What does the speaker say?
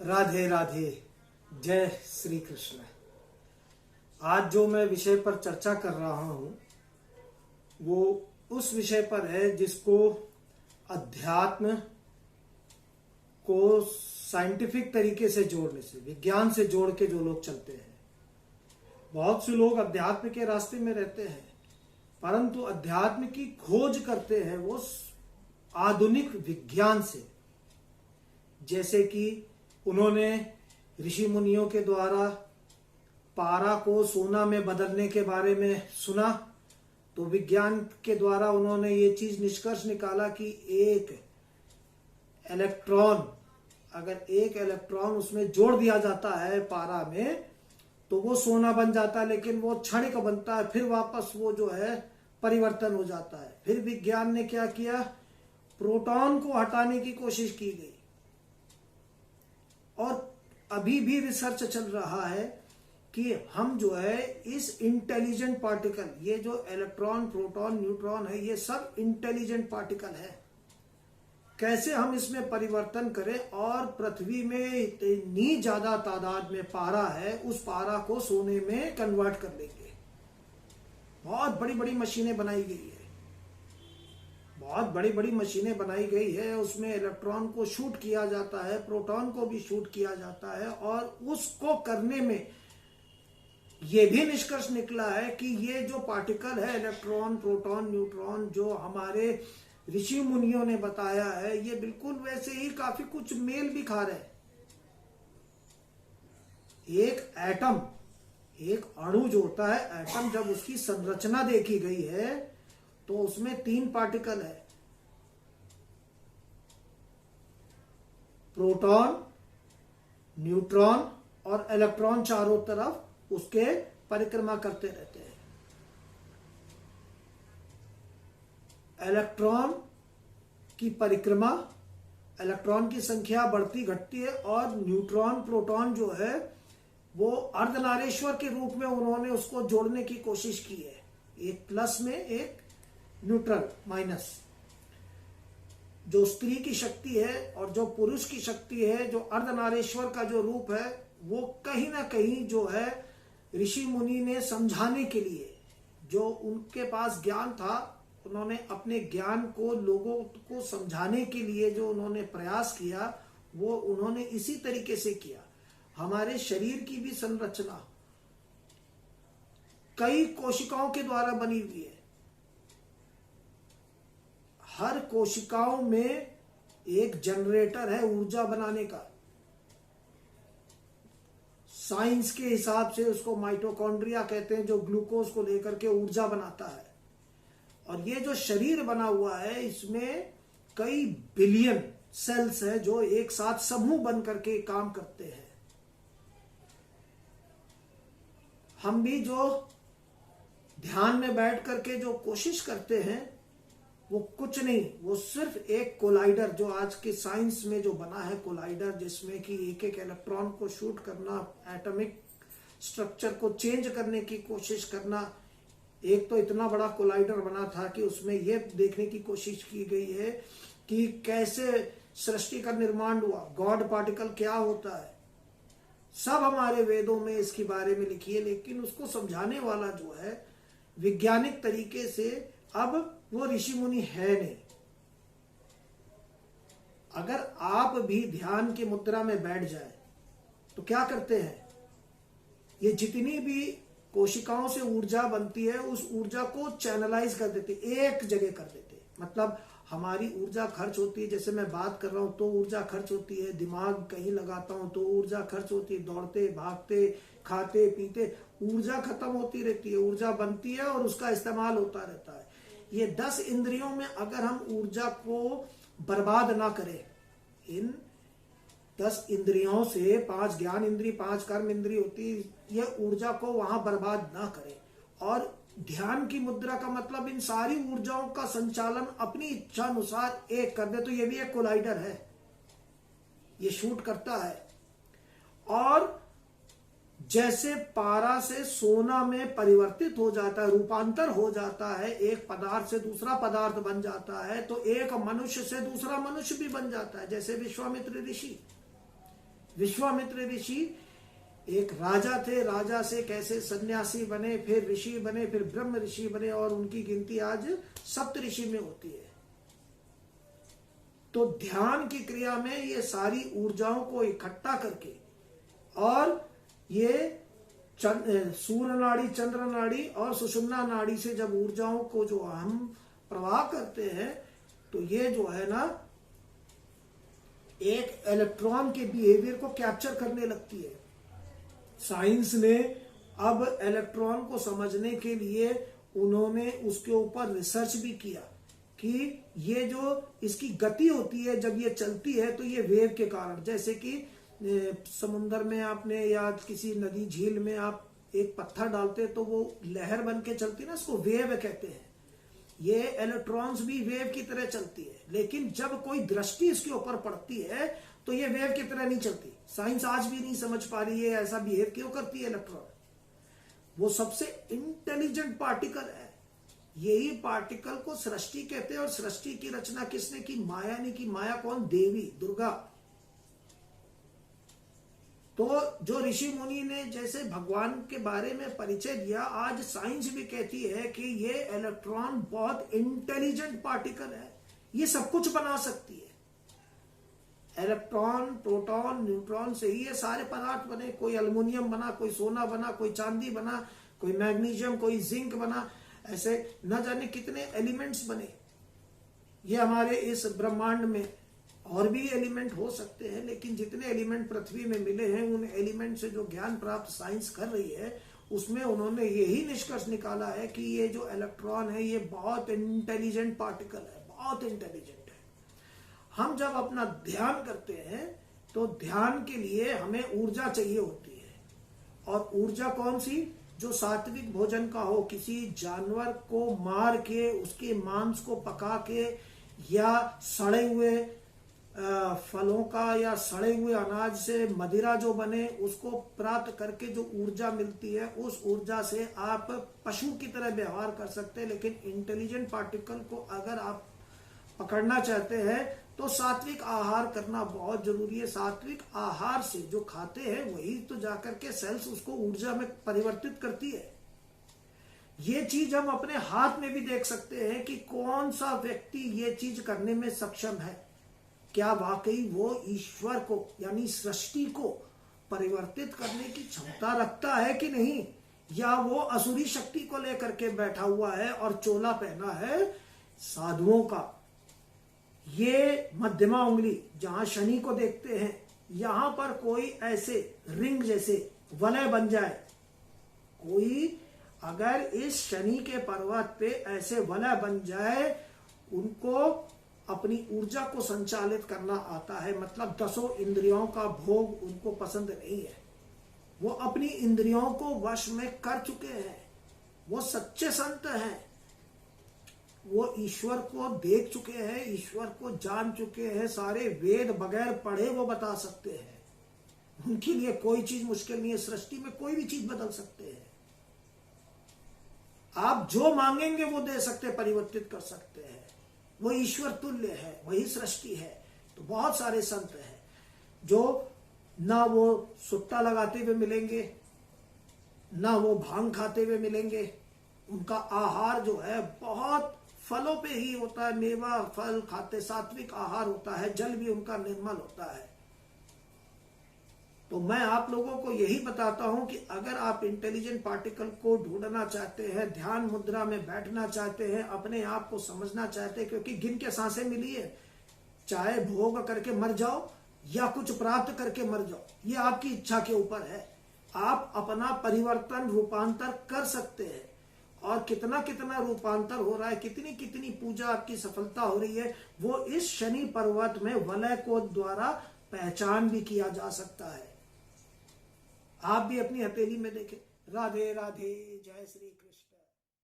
राधे राधे। जय श्री कृष्ण। आज जो मैं विषय पर चर्चा कर रहा हूं वो उस विषय पर है जिसको अध्यात्म को साइंटिफिक तरीके से जोड़ने से, विज्ञान से जोड़ के जो लोग चलते हैं। बहुत से लोग अध्यात्म के रास्ते में रहते हैं परंतु अध्यात्म की खोज करते हैं वो आधुनिक विज्ञान से। जैसे कि उन्होंने ऋषि मुनियों के द्वारा पारा को सोना में बदलने के बारे में सुना, तो विज्ञान के द्वारा उन्होंने ये चीज निष्कर्ष निकाला कि एक इलेक्ट्रॉन, अगर एक इलेक्ट्रॉन उसमें जोड़ दिया जाता है पारा में तो वो सोना बन जाता है, लेकिन वो क्षणिक बनता है, फिर वापस वो जो है परिवर्तन हो जाता है। फिर विज्ञान ने क्या किया, प्रोटॉन को हटाने की कोशिश की गई और अभी भी रिसर्च चल रहा है कि हम जो है इस इंटेलिजेंट पार्टिकल, ये जो इलेक्ट्रॉन, प्रोटॉन, न्यूट्रॉन है, ये सब इंटेलिजेंट पार्टिकल है, कैसे हम इसमें परिवर्तन करें और पृथ्वी में इतनी ज्यादा तादाद में पारा है, उस पारा को सोने में कन्वर्ट कर लेंगे। बहुत बड़ी बड़ी मशीनें बनाई गई है, बहुत बड़ी बड़ी मशीनें बनाई गई है। उसमें इलेक्ट्रॉन को शूट किया जाता है, प्रोटॉन को भी शूट किया जाता है और उसको करने में यह भी निष्कर्ष निकला है कि ये जो पार्टिकल है इलेक्ट्रॉन, प्रोटॉन, न्यूट्रॉन, जो हमारे ऋषि मुनियों ने बताया है, ये बिल्कुल वैसे ही काफी कुछ मेल भी खा रहे हैं। एक एटम, एक अणु जो होता है एटम, जब उसकी संरचना देखी गई है तो उसमें 3 पार्टिकल है, प्रोटॉन, न्यूट्रॉन और इलेक्ट्रॉन चारों तरफ उसके परिक्रमा करते रहते हैं। इलेक्ट्रॉन की परिक्रमा, इलेक्ट्रॉन की संख्या बढ़ती घटती है और न्यूट्रॉन, प्रोटॉन जो है वो अर्धनारीश्वर के रूप में उन्होंने उसको जोड़ने की कोशिश की है, एक प्लस में एक न्यूट्रल माइनस। जो स्त्री की शक्ति है और जो पुरुष की शक्ति है, जो अर्धनारीश्वर का जो रूप है, वो कहीं ना कहीं जो है ऋषि मुनि ने समझाने के लिए, जो उनके पास ज्ञान था, उन्होंने अपने ज्ञान को लोगों को समझाने के लिए जो उन्होंने प्रयास किया वो उन्होंने इसी तरीके से किया। हमारे शरीर की भी संरचना कई कोशिकाओं के द्वारा बनी हुई है। हर कोशिकाओं में एक जनरेटर है ऊर्जा बनाने का। साइंस के हिसाब से उसको माइटोकॉन्ड्रिया कहते हैं, जो ग्लूकोज को लेकर के ऊर्जा बनाता है। और ये जो शरीर बना हुआ है इसमें कई बिलियन सेल्स है जो एक साथ समूह बन करके काम करते हैं। हम भी जो ध्यान में बैठ करके जो कोशिश करते हैं वो कुछ नहीं, वो सिर्फ एक कोलाइडर, जो आज के साइंस में जो बना है कोलाइडर, जिसमें कि एक एक इलेक्ट्रॉन को शूट करना, एटॉमिक स्ट्रक्चर को चेंज करने की कोशिश करना। एक तो इतना बड़ा कोलाइडर बना था कि उसमें यह देखने की कोशिश की गई है कि कैसे सृष्टि का निर्माण हुआ, गॉड पार्टिकल क्या होता है, सब हमारे वेदों में इसके बारे में लिखी है। लेकिन उसको समझाने वाला जो है वैज्ञानिक तरीके से, अब वो ऋषि मुनि है नहीं। अगर आप भी ध्यान की मुद्रा में बैठ जाए तो क्या करते हैं, ये जितनी भी कोशिकाओं से ऊर्जा बनती है उस ऊर्जा को चैनलाइज कर देते, एक जगह कर देते। मतलब हमारी ऊर्जा खर्च होती है, जैसे मैं बात कर रहा हूं तो ऊर्जा खर्च होती है, दिमाग कहीं लगाता हूं तो ऊर्जा खर्च होती है, दौड़ते भागते खाते पीते ऊर्जा खत्म होती रहती है, ऊर्जा बनती है और उसका इस्तेमाल होता रहता है। ये 10 इंद्रियों में अगर हम ऊर्जा को बर्बाद ना करें, इन 10 इंद्रियों से 5 ज्ञान इंद्री, 5 कर्म इंद्री होती, ये ऊर्जा को वहां बर्बाद ना करें। और ध्यान की मुद्रा का मतलब इन सारी ऊर्जाओं का संचालन अपनी इच्छा अनुसार एक कर दे। तो ये भी एक कोलाइडर है, ये शूट करता है। और जैसे पारा से सोना में परिवर्तित हो जाता है, रूपांतर हो जाता है, एक पदार्थ से दूसरा पदार्थ बन जाता है, तो एक मनुष्य से दूसरा मनुष्य भी बन जाता है। जैसे विश्वामित्र ऋषि, विश्वामित्र ऋषि एक राजा थे, राजा से कैसे सन्यासी बने, फिर ऋषि बने, फिर ब्रह्म ऋषि बने, और उनकी गिनती आज सप्त ऋषि में होती है। तो ध्यान की क्रिया में ये सारी ऊर्जाओं को इकट्ठा करके, और ये सूर्य नाड़ी, चंद्र नाड़ी और सुषुम्ना नाड़ी से जब ऊर्जाओं को जो हम प्रवाह करते हैं, तो ये जो है ना एक इलेक्ट्रॉन के बिहेवियर को कैप्चर करने लगती है। साइंस ने अब इलेक्ट्रॉन को समझने के लिए उन्होंने उसके ऊपर रिसर्च भी किया कि ये जो इसकी गति होती है जब ये चलती है, तो ये वेव के कारण, जैसे कि समुन्द्र में आपने या किसी नदी झील में आप एक पत्थर डालते तो वो लहर बन के चलती है ना, इसको वेव कहते हैं। ये इलेक्ट्रॉन्स भी वेव की तरह चलती है, लेकिन जब कोई दृष्टि इसके ऊपर पड़ती है तो ये वेव की तरह नहीं चलती। साइंस आज भी नहीं समझ पा रही है ऐसा बिहेव क्यों करती है इलेक्ट्रॉन। वो सबसे इंटेलिजेंट पार्टिकल है। यही पार्टिकल को सृष्टि कहते हैं, और सृष्टि की रचना किसने की? माया ने की। माया कौन? देवी दुर्गा। तो जो ऋषि मुनि ने जैसे भगवान के बारे में परिचय दिया, आज साइंस भी कहती है कि ये इलेक्ट्रॉन बहुत इंटेलिजेंट पार्टिकल है, ये सब कुछ बना सकती है। इलेक्ट्रॉन, प्रोटॉन, न्यूट्रॉन से ही ये सारे पदार्थ बने। कोई एल्युमिनियम बना, कोई सोना बना, कोई चांदी बना, कोई मैग्नीशियम, कोई जिंक बना, ऐसे न जाने कितने एलिमेंट्स बने। ये हमारे इस ब्रह्मांड में और भी एलिमेंट हो सकते हैं, लेकिन जितने एलिमेंट पृथ्वी में मिले हैं, उन एलिमेंट से जो ज्ञान प्राप्त साइंस कर रही है, उसमें उन्होंने यही निष्कर्ष निकाला है कि ये जो इलेक्ट्रॉन है ये बहुत इंटेलिजेंट पार्टिकल है, बहुत इंटेलिजेंट है। हम जब अपना ध्यान करते हैं तो ध्यान के लिए हमें ऊर्जा चाहिए होती है, और ऊर्जा कौन सी? जो सात्विक भोजन का हो, किसी जानवर को मार के उसके मांस को पका के, या सड़े हुए फलों का या सड़े हुए अनाज से मदिरा जो बने उसको प्राप्त करके जो ऊर्जा मिलती है, उस ऊर्जा से आप पशु की तरह व्यवहार कर सकते हैं। लेकिन इंटेलिजेंट पार्टिकल को अगर आप पकड़ना चाहते हैं तो सात्विक आहार करना बहुत जरूरी है। सात्विक आहार से जो खाते हैं वही तो जाकर के सेल्स उसको ऊर्जा में परिवर्तित करती है। ये चीज हम अपने हाथ में भी देख सकते हैं कि कौन सा व्यक्ति ये चीज करने में सक्षम है। क्या वाकई वो ईश्वर को यानी सृष्टि को परिवर्तित करने की क्षमता रखता है कि नहीं, या वो असुरी शक्ति को लेकर के बैठा हुआ है और चोला पहना है साधुओं का। ये मध्यमा उंगली जहां शनि को देखते हैं, यहां पर कोई ऐसे रिंग जैसे वलय बन जाए, कोई अगर इस शनि के पर्वत पे ऐसे वलय बन जाए, उनको अपनी ऊर्जा को संचालित करना आता है, मतलब 10 इंद्रियों का भोग उनको पसंद नहीं है। वो अपनी इंद्रियों को वश में कर चुके हैं, वो सच्चे संत हैं, वो ईश्वर को देख चुके हैं, ईश्वर को जान चुके हैं, सारे वेद बगैर पढ़े वो बता सकते हैं। उनके लिए कोई चीज मुश्किल नहीं है, सृष्टि में कोई भी चीज बदल सकते हैं। आप जो मांगेंगे वो दे सकते, परिवर्तित कर सकते हैं। वो ईश्वर तुल्य है, वही सृष्टि है। तो बहुत सारे संत हैं जो ना वो सुट्टा लगाते हुए मिलेंगे, ना वो भांग खाते हुए मिलेंगे। उनका आहार जो है बहुत फलों पे ही होता है, मेवा फल खाते, सात्विक आहार होता है, जल भी उनका निर्मल होता है। तो मैं आप लोगों को यही बताता हूं कि अगर आप इंटेलिजेंट पार्टिकल को ढूंढना चाहते हैं, ध्यान मुद्रा में बैठना चाहते हैं, अपने आप को समझना चाहते हैं, क्योंकि गिन के सांसें मिली है, चाहे भोग करके मर जाओ या कुछ प्राप्त करके मर जाओ, ये आपकी इच्छा के ऊपर है। आप अपना परिवर्तन, रूपांतर कर सकते हैं, और कितना कितना रूपांतर हो रहा है, कितनी कितनी पूजा आपकी सफलता हो रही है, वो इस शनि पर्वत में वलय को द्वारा पहचान भी किया जा सकता है। आप भी अपनी हथेली में देखें। राधे राधे, जय श्री कृष्ण।